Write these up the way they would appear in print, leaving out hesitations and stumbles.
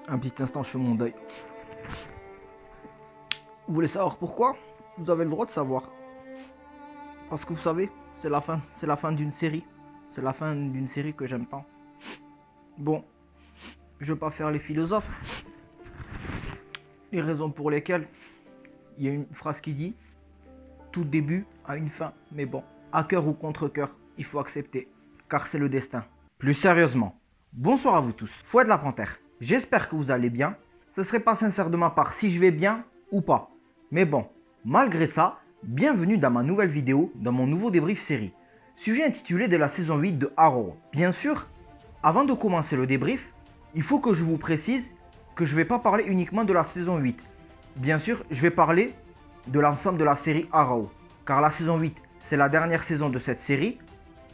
Un petit instant, je fais mon deuil. Vous voulez savoir pourquoi? Vous avez le droit de savoir. Parce que vous savez, c'est la fin. C'est la fin d'une série. C'est la fin d'une série que j'aime tant. Bon, je vais pas faire les philosophes. Les raisons pour lesquelles il y a une phrase qui dit tout début a une fin. Mais bon, à cœur ou contre cœur, il faut accepter. Car c'est le destin. Plus sérieusement, bonsoir à vous tous. Fouet de la Panthère. J'espère que vous allez bien. Ce serait pas sincère de ma part si je vais bien ou pas. Mais bon, malgré ça, bienvenue dans ma nouvelle vidéo, dans mon nouveau débrief série. Sujet intitulé de la saison 8 de Arrow. Bien sûr, avant de commencer le débrief, il faut que je vous précise que je ne vais pas parler uniquement de la saison 8. Bien sûr, je vais parler de l'ensemble de la série Arrow. Car la saison 8, c'est la dernière saison de cette série.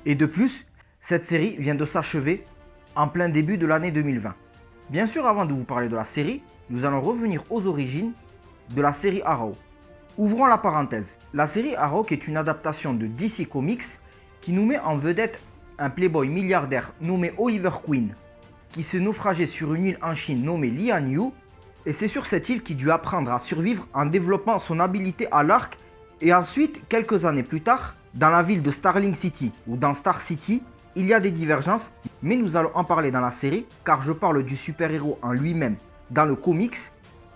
Et de plus, cette série vient de s'achever en plein début de l'année 2020. Bien sûr, avant de vous parler de la série, nous allons revenir aux origines de la série Arrow. Ouvrons la parenthèse. La série Arrow est une adaptation de DC Comics qui nous met en vedette un playboy milliardaire nommé Oliver Queen qui s'est naufragé sur une île en Chine nommée Lian Yu, et c'est sur cette île qu'il dut apprendre à survivre en développant son habileté à l'arc, et ensuite, quelques années plus tard, dans la ville de Starling City ou dans Star City, il y a des divergences, mais nous allons en parler dans la série car je parle du super-héros en lui-même dans le comics,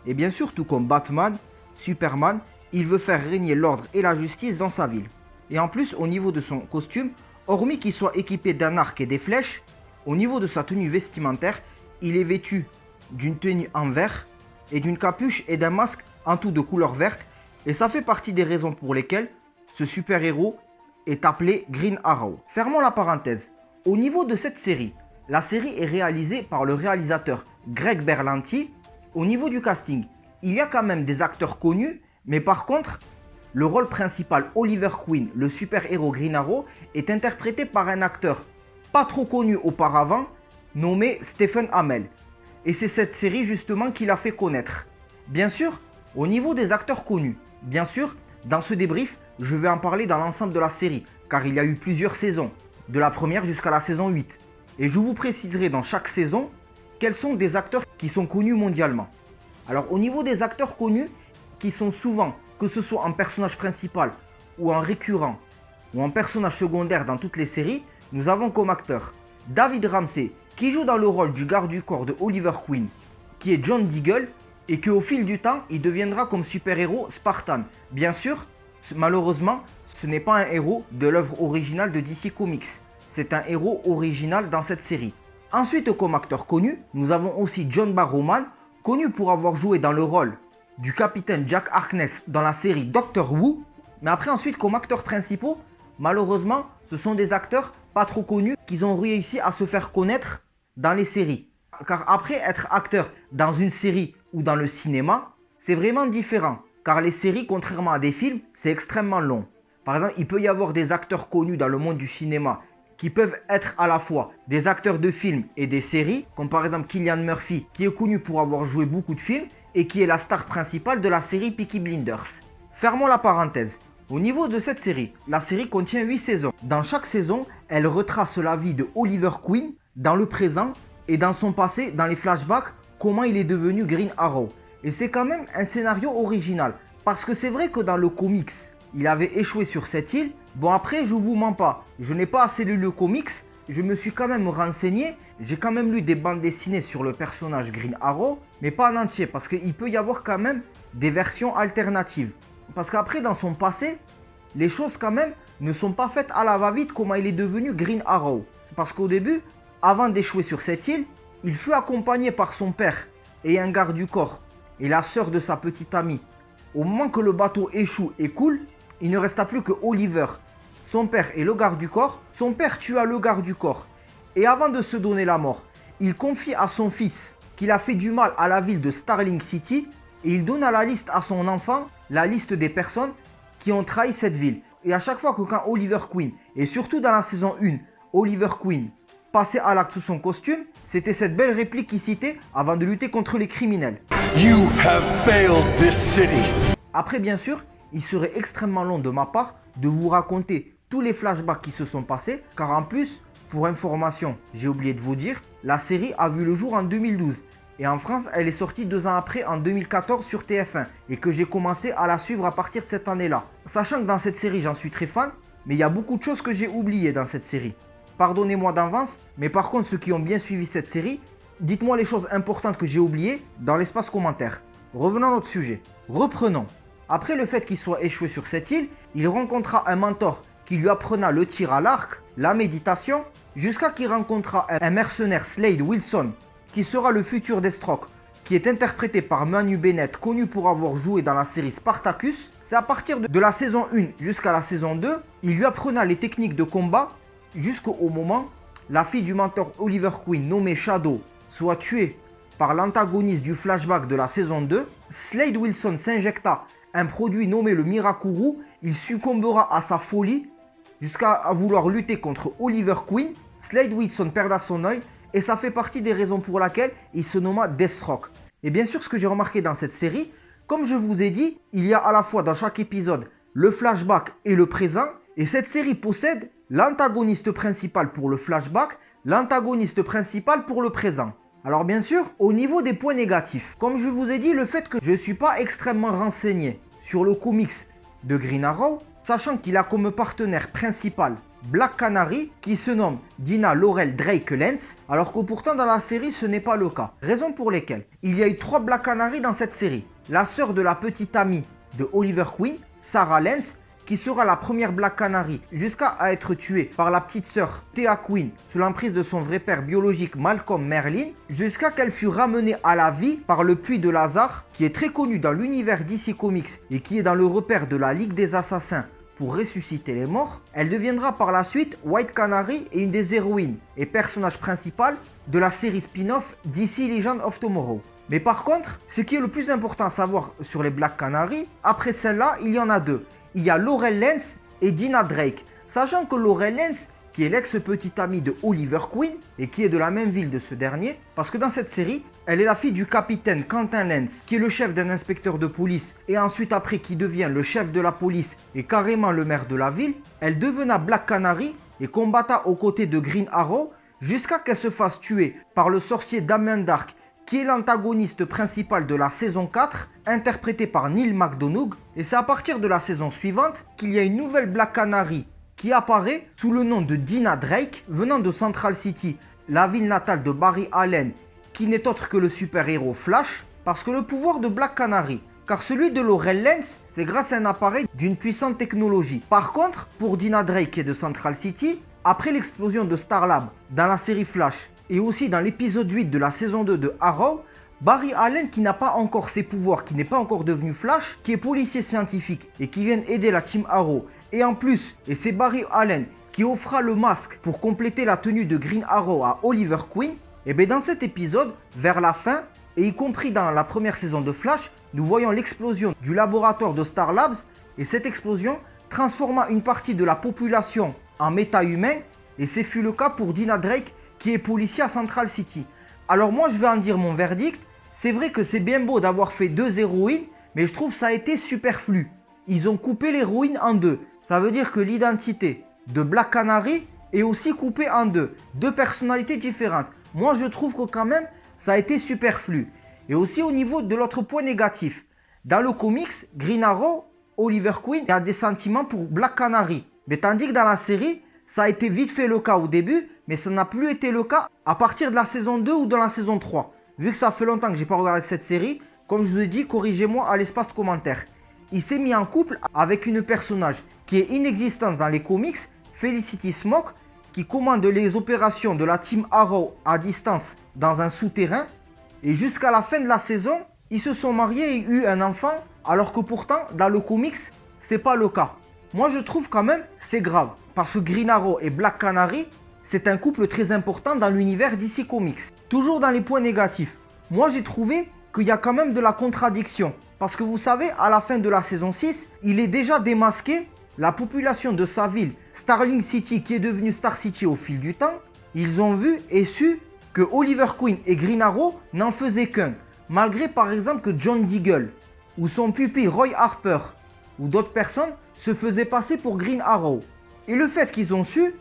et bien sûr tout comme Batman, Superman, il veut faire régner l'ordre et la justice dans sa ville. Et en plus, au niveau de son costume, hormis qu'il soit équipé d'un arc et des flèches, au niveau de sa tenue vestimentaire, il est vêtu d'une tenue en vert et d'une capuche et d'un masque en tout de couleur verte, et ça fait partie des raisons pour lesquelles ce super-héros est appelé Green Arrow. Fermons la parenthèse. Au niveau de cette série, la série est réalisée par le réalisateur Greg Berlanti. Au niveau du casting, il y a quand même des acteurs connus, mais par contre, le rôle principal, Oliver Queen, le super-héros Green Arrow, est interprété par un acteur pas trop connu auparavant, nommé Stephen Amell. Et c'est cette série justement qui l'a fait connaître. Bien sûr, au niveau des acteurs connus, bien sûr, dans ce débrief, je vais en parler dans l'ensemble de la série, car il y a eu plusieurs saisons, de la première jusqu'à la saison 8. Et je vous préciserai dans chaque saison quels sont des acteurs qui sont connus mondialement. Alors au niveau des acteurs connus, qui sont souvent, que ce soit en personnage principal ou en récurrent ou en personnage secondaire dans toutes les séries, nous avons comme acteur David Ramsey, qui joue dans le rôle du garde du corps de Oliver Queen, qui est John Diggle, et qu'au fil du temps, il deviendra comme super-héros Spartan. Bien sûr, malheureusement, ce n'est pas un héros de l'œuvre originale de DC Comics. C'est un héros original dans cette série. Ensuite, comme acteur connu, nous avons aussi John Barrowman, connu pour avoir joué dans le rôle du capitaine Jack Harkness dans la série Doctor Who. Mais après, ensuite, comme acteurs principaux, malheureusement, ce sont des acteurs pas trop connus qui ont réussi à se faire connaître dans les séries. Car après être acteur dans une série ou dans le cinéma, c'est vraiment différent. Car les séries, contrairement à des films, c'est extrêmement long. Par exemple, il peut y avoir des acteurs connus dans le monde du cinéma qui peuvent être à la fois des acteurs de films et des séries, comme par exemple Cillian Murphy, qui est connu pour avoir joué beaucoup de films et qui est la star principale de la série Peaky Blinders. Fermons la parenthèse. Au niveau de cette série, la série contient 8 saisons. Dans chaque saison, elle retrace la vie de Oliver Queen dans le présent et dans son passé, dans les flashbacks, comment il est devenu Green Arrow. Et c'est quand même un scénario original. Parce que c'est vrai que dans le comics, il avait échoué sur cette île. Bon après, je vous mens pas, je n'ai pas assez lu le comics, je me suis quand même renseigné. J'ai quand même lu des bandes dessinées sur le personnage Green Arrow, mais pas en entier, parce qu'il peut y avoir quand même des versions alternatives. Parce qu'après, dans son passé, les choses quand même ne sont pas faites à la va-vite comment il est devenu Green Arrow. Parce qu'au début, avant d'échouer sur cette île, il fut accompagné par son père et un garde du corps et la sœur de sa petite amie. Au moment que le bateau échoue et coule, il ne resta plus que Oliver, son père et le garde du corps. Son père tua le garde du corps. Et avant de se donner la mort, il confie à son fils qu'il a fait du mal à la ville de Starling City et il donne à la liste à son enfant la liste des personnes qui ont trahi cette ville. Et à chaque fois que quand Oliver Queen, et surtout dans la saison 1, Oliver Queen passait à l'acte sous son costume, c'était cette belle réplique qu'il citait avant de lutter contre les criminels. You have failed this city. Après bien sûr, il serait extrêmement long de ma part de vous raconter tous les flashbacks qui se sont passés, car en plus, pour information, j'ai oublié de vous dire, la série a vu le jour en 2012. Et en France, elle est sortie 2 ans après, en 2014 sur TF1, et que j'ai commencé à la suivre à partir de cette année-là. Sachant que dans cette série, j'en suis très fan, mais il y a beaucoup de choses que j'ai oubliées dans cette série. Pardonnez-moi d'avance, mais par contre, ceux qui ont bien suivi cette série, dites-moi les choses importantes que j'ai oubliées dans l'espace commentaire. Revenons à notre sujet. Reprenons. Après le fait qu'il soit échoué sur cette île, il rencontra un mentor qui lui apprenait le tir à l'arc, la méditation, jusqu'à qu'il rencontra un mercenaire, Slade Wilson, qui sera le futur Deathstroke, qui est interprété par Manu Bennett, connu pour avoir joué dans la série Spartacus. C'est à partir de la saison 1 jusqu'à la saison 2, il lui apprenait les techniques de combat, jusqu'au moment la fille du mentor Oliver Queen, nommée Shadow, soit tuée par l'antagoniste du flashback de la saison 2. Slade Wilson s'injecta un produit nommé le Mirakuru, il succombera à sa folie jusqu'à vouloir lutter contre Oliver Queen. Slade Wilson perdra son œil et ça fait partie des raisons pour lesquelles il se nomma Deathstroke. Et bien sûr, ce que j'ai remarqué dans cette série, comme je vous ai dit, il y a à la fois dans chaque épisode le flashback et le présent, et cette série possède l'antagoniste principal pour le flashback, l'antagoniste principal pour le présent. Alors bien sûr, au niveau des points négatifs, comme je vous ai dit, le fait que je ne suis pas extrêmement renseigné sur le comics de Green Arrow, sachant qu'il a comme partenaire principal Black Canary, qui se nomme Dina Laurel Drake Lance, alors que pourtant dans la série ce n'est pas le cas. Raison pour lesquelles il y a eu 3 Black Canary dans cette série. La sœur de la petite amie de Oliver Queen, Sarah Lance, qui sera la première Black Canary jusqu'à être tuée par la petite sœur Thea Queen sous l'emprise de son vrai père biologique Malcolm Merlyn, jusqu'à qu'elle fût ramenée à la vie par le puits de Lazare, qui est très connu dans l'univers DC Comics et qui est dans le repère de la Ligue des Assassins pour ressusciter les morts. Elle deviendra par la suite White Canary et une des héroïnes et personnage principal de la série spin-off DC Legend of Tomorrow. Mais par contre, ce qui est le plus important à savoir sur les Black Canary, après celle-là, il y en a 2. Il y a Laurel Lance et Dina Drake. Sachant que Laurel Lance, qui est l'ex-petite amie de Oliver Queen et qui est de la même ville de ce dernier, parce que dans cette série, elle est la fille du capitaine Quentin Lance, qui est le chef d'un inspecteur de police et ensuite après qui devient le chef de la police et carrément le maire de la ville. Elle devena Black Canary et combatta aux côtés de Green Arrow jusqu'à qu'elle se fasse tuer par le sorcier Damien Dark, qui est l'antagoniste principal de la saison 4, interprété par Neil McDonough. Et c'est à partir de la saison suivante qu'il y a une nouvelle Black Canary qui apparaît sous le nom de Dina Drake, venant de Central City, la ville natale de Barry Allen, qui n'est autre que le super-héros Flash, parce que le pouvoir de Black Canary, car celui de Laurel Lance, c'est grâce à un appareil d'une puissante technologie. Par contre, pour Dina Drake qui est de Central City, après l'explosion de Starlab dans la série Flash, et aussi dans l'épisode 8 de la saison 2 de Arrow, Barry Allen, qui n'a pas encore ses pouvoirs, qui n'est pas encore devenu Flash, qui est policier scientifique et qui vient aider la team Arrow, et en plus, et c'est Barry Allen qui offra le masque pour compléter la tenue de Green Arrow à Oliver Queen, et bien dans cet épisode, vers la fin, et y compris dans la première saison de Flash, nous voyons l'explosion du laboratoire de Star Labs, et cette explosion transforma une partie de la population en méta-humain, et ce fut le cas pour Dina Drake, qui est policier à Central City. Alors moi je vais en dire mon verdict. C'est vrai que c'est bien beau d'avoir fait 2 héroïnes, mais je trouve que ça a été superflu. Ils ont coupé l'héroïne en 2. Ça veut dire que l'identité de Black Canary est aussi coupée en 2. 2 personnalités différentes. Moi je trouve que quand même ça a été superflu. Et aussi au niveau de l'autre point négatif. Dans le comics, Green Arrow, Oliver Queen a des sentiments pour Black Canary. Mais tandis que dans la série, ça a été vite fait le cas au début, mais ça n'a plus été le cas à partir de la saison 2 ou de la saison 3. Vu que ça fait longtemps que j'ai pas regardé cette série, comme je vous ai dit, corrigez-moi à l'espace commentaire. Il s'est mis en couple avec une personnage qui est inexistante dans les comics, Felicity Smoke, qui commande les opérations de la team Arrow à distance dans un souterrain. Et jusqu'à la fin de la saison, ils se sont mariés et eu un enfant, alors que pourtant, dans le comics, c'est pas le cas. Moi, je trouve quand même c'est grave, parce que Green Arrow et Black Canary, c'est un couple très important dans l'univers DC Comics. Toujours dans les points négatifs, moi j'ai trouvé qu'il y a quand même de la contradiction. Parce que vous savez, à la fin de la saison 6, il est déjà démasqué la population de sa ville, Starling City, qui est devenue Star City au fil du temps. Ils ont vu et su que Oliver Queen et Green Arrow n'en faisaient qu'un. Malgré par exemple que John Diggle ou son pupille Roy Harper ou d'autres personnes se faisaient passer pour Green Arrow. Et le fait qu'ils ont su,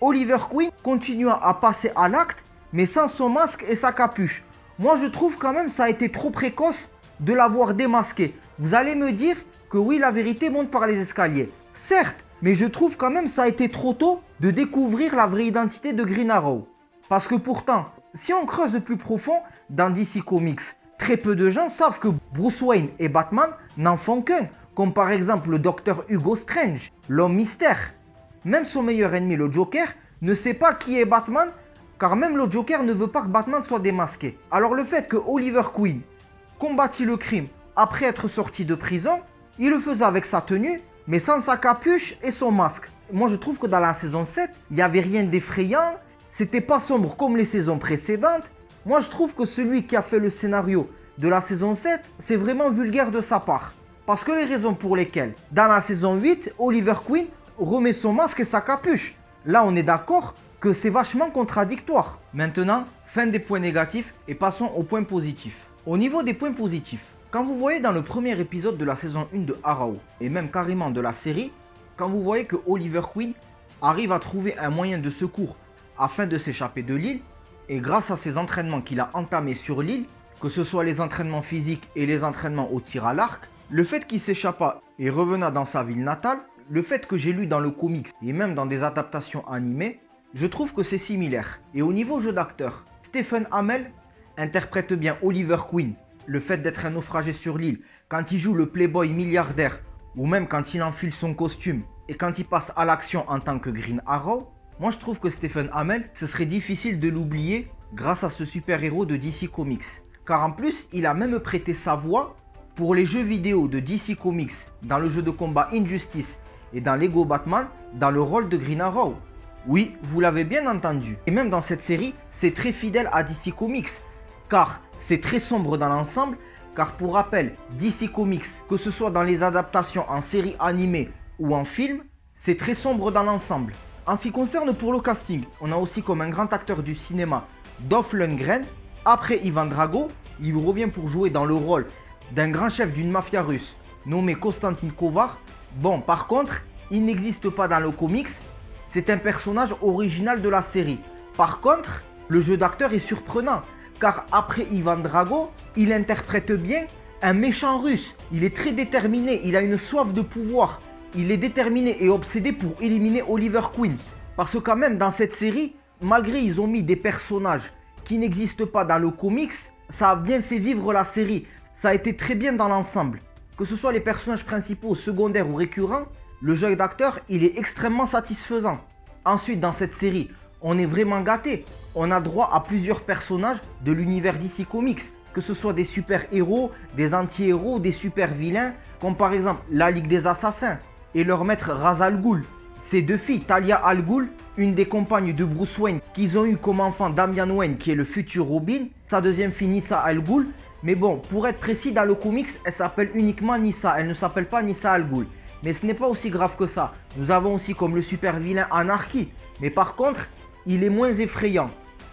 Oliver Queen continua à passer à l'acte, mais sans son masque et sa capuche. moi je trouve quand même ça a été trop précoce de l'avoir démasqué. Vous allez me dire que oui, la vérité monte par les escaliers. Certes, mais je trouve quand même ça a été trop tôt de découvrir la vraie identité de Green Arrow. Parce que pourtant, si on creuse plus profond dans DC Comics, très peu de gens savent que Bruce Wayne et Batman n'en font qu'un. Comme par exemple le docteur Hugo Strange, l'homme mystère. Même son meilleur ennemi, le Joker, ne sait pas qui est Batman, car même le Joker ne veut pas que Batman soit démasqué. Alors le fait que Oliver Queen combattit le crime après être sorti de prison, il le faisait avec sa tenue, mais sans sa capuche et son masque. Moi je trouve que dans la saison 7, il n'y avait rien d'effrayant, c'était pas sombre comme les saisons précédentes. Moi je trouve que celui qui a fait le scénario de la saison 7, c'est vraiment vulgaire de sa part. Parce que les raisons pour lesquelles, dans la saison 8, Oliver Queen remet son masque et sa capuche. Là on est d'accord que c'est vachement contradictoire. Maintenant, fin des points négatifs et passons aux points positifs. Au niveau des points positifs, quand vous voyez dans le premier épisode de la saison 1 de Arrow, et même carrément de la série, quand vous voyez que Oliver Queen arrive à trouver un moyen de secours afin de s'échapper de l'île, et grâce à ses entraînements qu'il a entamés sur l'île, que ce soit les entraînements physiques et les entraînements au tir à l'arc, le fait qu'il s'échappa et revenant dans sa ville natale, le fait que j'ai lu dans le comics et même dans des adaptations animées, je trouve que c'est similaire. Et au niveau jeu d'acteur, Stephen Amell interprète bien Oliver Queen. Le fait d'être un naufragé sur l'île, quand il joue le playboy milliardaire, ou même quand il enfile son costume, et quand il passe à l'action en tant que Green Arrow, moi je trouve que Stephen Amell, ce serait difficile de l'oublier grâce à ce super-héros de DC Comics. Car en plus, il a même prêté sa voix pour les jeux vidéo de DC Comics, dans le jeu de combat Injustice et dans Lego Batman, dans le rôle de Green Arrow. Oui, vous l'avez bien entendu. Et même dans cette série, c'est très fidèle à DC Comics, car c'est très sombre dans l'ensemble, car pour rappel, DC Comics, que ce soit dans les adaptations en série animée ou en film, c'est très sombre dans l'ensemble. En ce qui concerne pour le casting, on a aussi comme un grand acteur du cinéma, Dolph Lundgren. Après Ivan Drago, il revient pour jouer dans le rôle d'un grand chef d'une mafia russe, nommé Konstantin Kovar. Bon, par contre, il n'existe pas dans le comics, c'est un personnage original de la série. Par contre, le jeu d'acteur est surprenant, car après Ivan Drago, il interprète bien un méchant russe. Il est très déterminé, il a une soif de pouvoir. Il est déterminé et obsédé pour éliminer Oliver Queen. Parce que quand même dans cette série, malgré ils ont mis des personnages qui n'existent pas dans le comics, ça a bien fait vivre la série. Ça a été très bien dans l'ensemble. Que ce soit les personnages principaux, secondaires ou récurrents, le jeu d'acteur, il est extrêmement satisfaisant. Ensuite, dans cette série, on est vraiment gâté. On a droit à plusieurs personnages de l'univers DC Comics. Que ce soit des super-héros, des anti-héros, des super-vilains, comme par exemple la Ligue des Assassins et leur maître Ra's al Ghul. Ces deux filles, Talia al Ghul, une des compagnes de Bruce Wayne qu'ils ont eu comme enfant Damian Wayne qui est le futur Robin, sa deuxième fille Nyssa al Ghul. Mais bon, pour être précis, dans le comics, elle s'appelle uniquement Nyssa, elle ne s'appelle pas Nyssa al Ghul. Mais ce n'est pas aussi grave que ça. Nous avons aussi comme le super vilain Anarchy. Mais par contre, il est moins effrayant.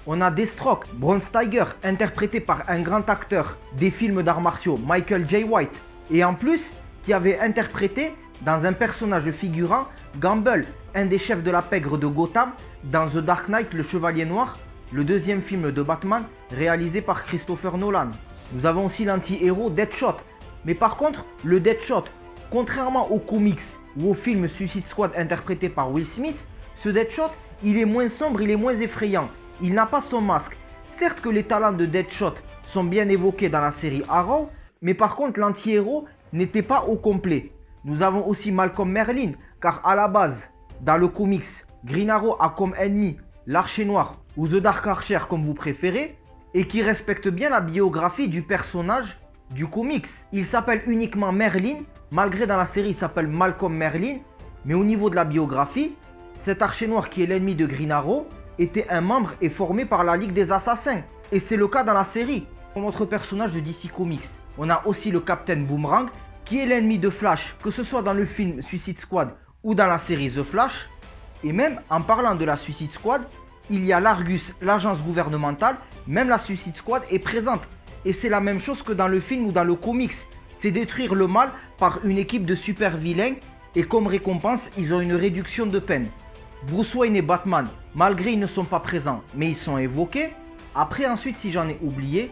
On a Deathstroke, Bron Steiger, interprété par un grand acteur des films d'arts martiaux, Michael J. White. Et en plus, qui avait interprété dans un personnage figurant Gamble, un des chefs de la pègre de Gotham, dans The Dark Knight, le Chevalier Noir, le deuxième film de Batman réalisé par Christopher Nolan. Nous avons aussi l'anti-héros Deadshot. Mais par contre, le Deadshot, contrairement aux comics ou au film Suicide Squad interprété par Will Smith, ce Deadshot, il est moins sombre, il est moins effrayant. Il n'a pas son masque. Certes que les talents de Deadshot sont bien évoqués dans la série Arrow, mais par contre l'anti-héros n'était pas au complet. Nous avons aussi Malcolm Merlyn, car à la base, dans le comics, Green Arrow a comme ennemi l'Archer Noir ou The Dark Archer comme vous préférez, et qui respecte bien la biographie du personnage du comics. Il s'appelle uniquement Merlyn, malgré dans la série il s'appelle Malcolm Merlyn, mais au niveau de la biographie, cet Archer Noir qui est l'ennemi de Green Arrow était un membre et formé par la Ligue des Assassins. Et c'est le cas dans la série. Comme autre personnage de DC Comics, on a aussi le Captain Boomerang, qui est l'ennemi de Flash, que ce soit dans le film Suicide Squad ou dans la série The Flash. Et même en parlant de la Suicide Squad, il y a l'Argus, l'agence gouvernementale, même la Suicide Squad est présente. Et c'est la même chose que dans le film ou dans le comics. C'est détruire le mal par une équipe de super vilains et comme récompense, ils ont une réduction de peine. Bruce Wayne et Batman, malgré ils ne sont pas présents, mais ils sont évoqués. Après ensuite, si j'en ai oublié,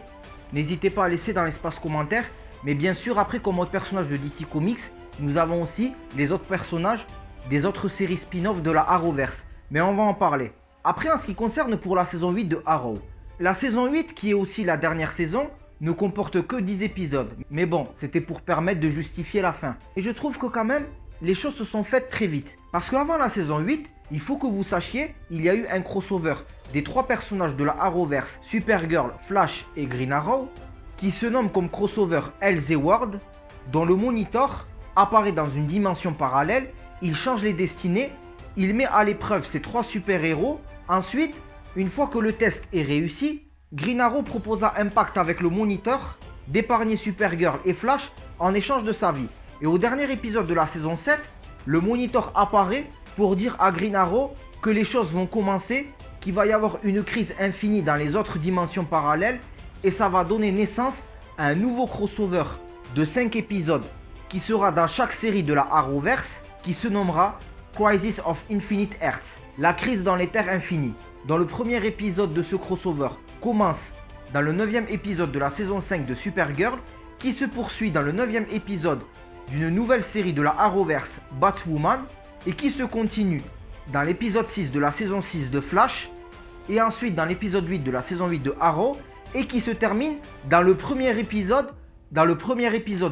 N'hésitez pas à laisser dans l'espace commentaire. Mais bien sûr, après, comme autre personnage de DC Comics, nous avons aussi les autres personnages des autres séries spin-off de la Arrowverse. Mais on va en parler. Après, en ce qui concerne pour la saison 8 de Arrow. La saison 8, qui est aussi la dernière saison, ne comporte que 10 épisodes. Mais bon, c'était pour permettre de justifier la fin. Et je trouve que quand même, les choses se sont faites très vite. Parce qu'avant la saison 8, il faut que vous sachiez, il y a eu un crossover des 3 personnages de la Arrowverse, Supergirl, Flash et Green Arrow, qui se nomme comme crossover Hells et Ward, dont le Monitor apparaît dans une dimension parallèle, il change les destinées, il met à l'épreuve ces 3 super-héros. Ensuite, une fois que le test est réussi, Green Arrow proposa un pacte avec le Monitor d'épargner Supergirl et Flash en échange de sa vie. Et au dernier épisode de la saison 7, le Monitor apparaît pour dire à Green Arrow que les choses vont commencer, qu'il va y avoir une crise infinie dans les autres dimensions parallèles et ça va donner naissance à un nouveau crossover de 5 épisodes qui sera dans chaque série de la Arrowverse qui se nommera Crisis of Infinite Earths, la crise dans les terres infinies, dont le premier épisode de ce crossover commence dans le 9e épisode de la saison 5 de Supergirl, qui se poursuit dans le 9e épisode d'une nouvelle série de la Arrowverse, Batwoman, et qui se continue dans l'épisode 6 de la saison 6 de Flash, et ensuite dans l'épisode 8 de la saison 8 de Arrow, et qui se termine dans le premier épisode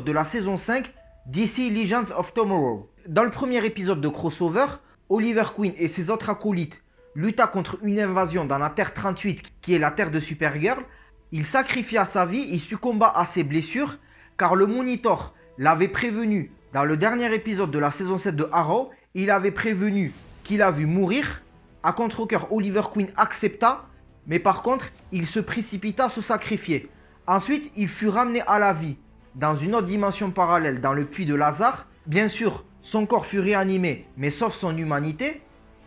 de la saison 5 DC Legends of Tomorrow. Dans le premier épisode de crossover, Oliver Queen et ses autres acolytes lutta contre une invasion dans la Terre 38 qui est la Terre de Supergirl. Il sacrifia sa vie, il succomba à ses blessures car le Monitor l'avait prévenu dans le dernier épisode de la saison 7 de Arrow. Il avait prévenu qu'il a vu mourir. À contre-cœur, Oliver Queen accepta, mais par contre, il se précipita à se sacrifier. Ensuite, il fut ramené à la vie dans une autre dimension parallèle, dans le puits de Lazare. Bien sûr, son corps fut réanimé, mais sauf son humanité.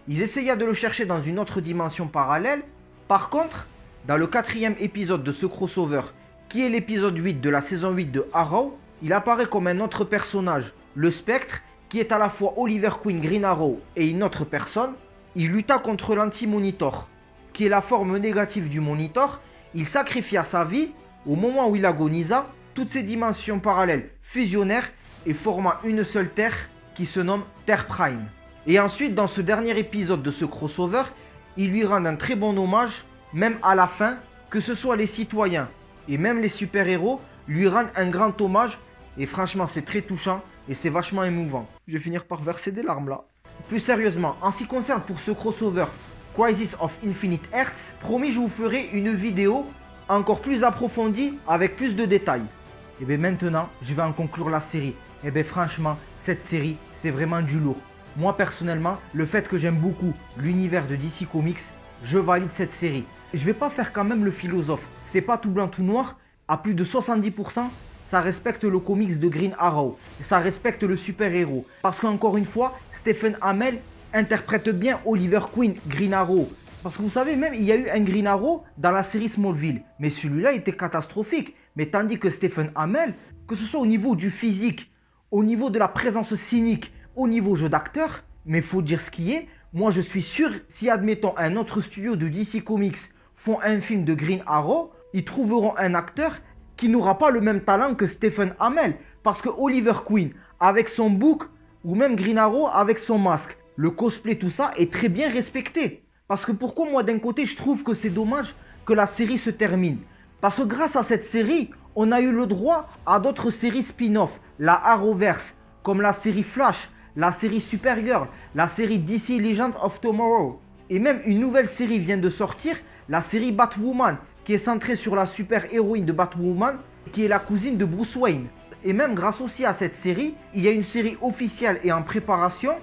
Ils essayèrent de le chercher dans une autre dimension parallèle. Par contre, dans le 4e épisode de ce crossover, qui est l'épisode 8 de la saison 8 de Arrow, il apparaît comme un autre personnage, le Spectre, qui est à la fois Oliver Queen, Green Arrow et une autre personne. Il lutta contre l'anti-Monitor, qui est la forme négative du Monitor. Il sacrifia sa vie. Au moment où il agonisa, toutes ces dimensions parallèles fusionnèrent et forma une seule Terre qui se nomme Terre Prime. Et ensuite, dans ce dernier épisode de ce crossover, il lui rend un très bon hommage, même à la fin, que ce soit les citoyens et même les super-héros lui rendent un grand hommage. Et franchement, c'est très touchant et c'est vachement émouvant. Je vais finir par verser des larmes là. Plus sérieusement, en ce qui concerne pour ce crossover Crisis of Infinite Earths, promis, je vous ferai une vidéo encore plus approfondie avec plus de détails. Et bien maintenant, je vais en conclure la série. Et bien franchement, cette série, c'est vraiment du lourd. Moi personnellement, le fait que j'aime beaucoup l'univers de DC Comics, je valide cette série. Je vais pas faire quand même le philosophe. C'est pas tout blanc tout noir. À plus de 70%, ça respecte le comics de Green Arrow. Ça respecte le super-héros. Parce qu'encore une fois, Stephen Amell interprète bien Oliver Queen, Green Arrow. Parce que vous savez, même il y a eu un Green Arrow dans la série Smallville. Mais celui-là était catastrophique. Mais tandis que Stephen Amell, que ce soit au niveau du physique, au niveau de la présence cynique, au niveau jeu d'acteur, mais faut dire ce qui est. Moi je suis sûr, si admettons un autre studio de DC Comics font un film de Green Arrow, ils trouveront un acteur qui n'aura pas le même talent que Stephen Amell. Parce que Oliver Queen, avec son bouc, ou même Green Arrow avec son masque, le cosplay, tout ça est très bien respecté. Parce que pourquoi moi d'un côté je trouve que c'est dommage que la série se termine? Parce que grâce à cette série, on a eu le droit à d'autres séries spin-off. La Arrowverse, comme la série Flash, la série Supergirl, la série DC Legends of Tomorrow. Et même une nouvelle série vient de sortir, la série Batwoman, qui est centrée sur la super-héroïne de Batwoman, qui est la cousine de Bruce Wayne. Et même grâce aussi à cette série, il y a une série officielle et en préparation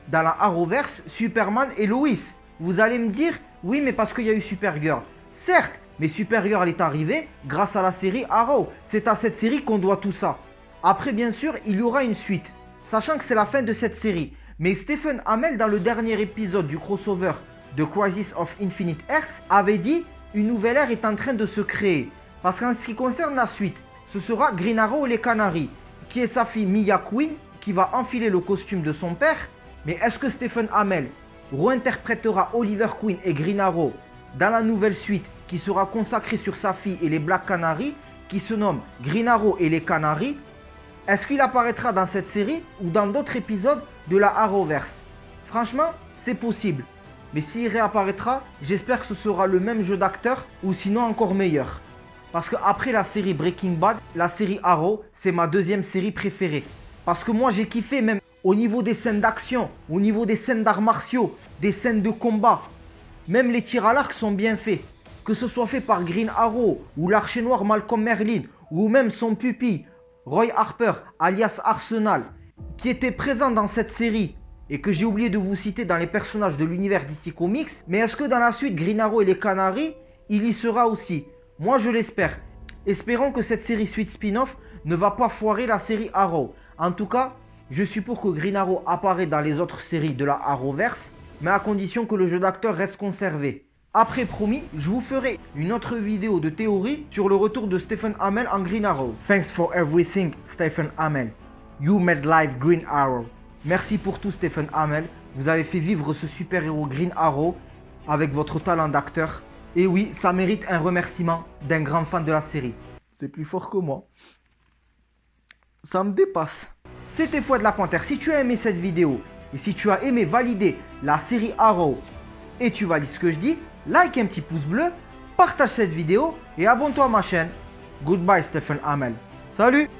dans la Arrowverse, Superman et Lois. Vous allez me dire, oui mais parce qu'il y a eu Supergirl. Certes, mais Supergirl est arrivée grâce à la série Arrow. C'est à cette série qu'on doit tout ça. Après bien sûr, il y aura une suite, sachant que c'est la fin de cette série. Mais Stephen Amell, dans le dernier épisode du crossover de Crisis of Infinite Earths, avait dit une nouvelle ère est en train de se créer. Parce qu'en ce qui concerne la suite, ce sera Green Arrow et les Canaries, qui est sa fille Mia Queen, qui va enfiler le costume de son père. Mais est-ce que Stephen Amell réinterprétera Oliver Queen et Green Arrow dans la nouvelle suite qui sera consacrée sur sa fille et les Black Canaries, qui se nomme Green Arrow et les Canaries, est-ce qu'il apparaîtra dans cette série ou dans d'autres épisodes de la Arrowverse? Franchement, c'est possible. Mais s'il réapparaîtra, j'espère que ce sera le même jeu d'acteur ou sinon encore meilleur. Parce qu'après la série Breaking Bad, la série Arrow, c'est ma deuxième série préférée. Parce que moi j'ai kiffé même au niveau des scènes d'action, au niveau des scènes d'arts martiaux, des scènes de combat. Même les tirs à l'arc sont bien faits. Que ce soit fait par Green Arrow ou l'archer noir Malcolm Merlyn ou même son pupille Roy Harper alias Arsenal qui était présent dans cette série et que j'ai oublié de vous citer dans les personnages de l'univers DC Comics. Mais est-ce que dans la suite Green Arrow et les Canaries, il y sera aussi? Moi je l'espère. Espérons que cette série suite spin-off ne va pas foirer la série Arrow. En tout cas, je suis pour que Green Arrow apparaisse dans les autres séries de la Arrowverse, mais à condition que le jeu d'acteur reste conservé. Après, promis, je vous ferai une autre vidéo de théorie sur le retour de Stephen Amell en Green Arrow. Thanks for everything, Stephen Amell. You made life Green Arrow. Merci pour tout, Stephen Amell. Vous avez fait vivre ce super-héros Green Arrow avec votre talent d'acteur. Et oui, ça mérite un remerciement d'un grand fan de la série. C'est plus fort que moi. Ça me dépasse. C'était Fouad la Panthère. Si tu as aimé cette vidéo et si tu as aimé valider la série Arrow et tu valides ce que je dis, like un petit pouce bleu, partage cette vidéo et abonne-toi à ma chaîne. Goodbye Stephen Amell. Salut!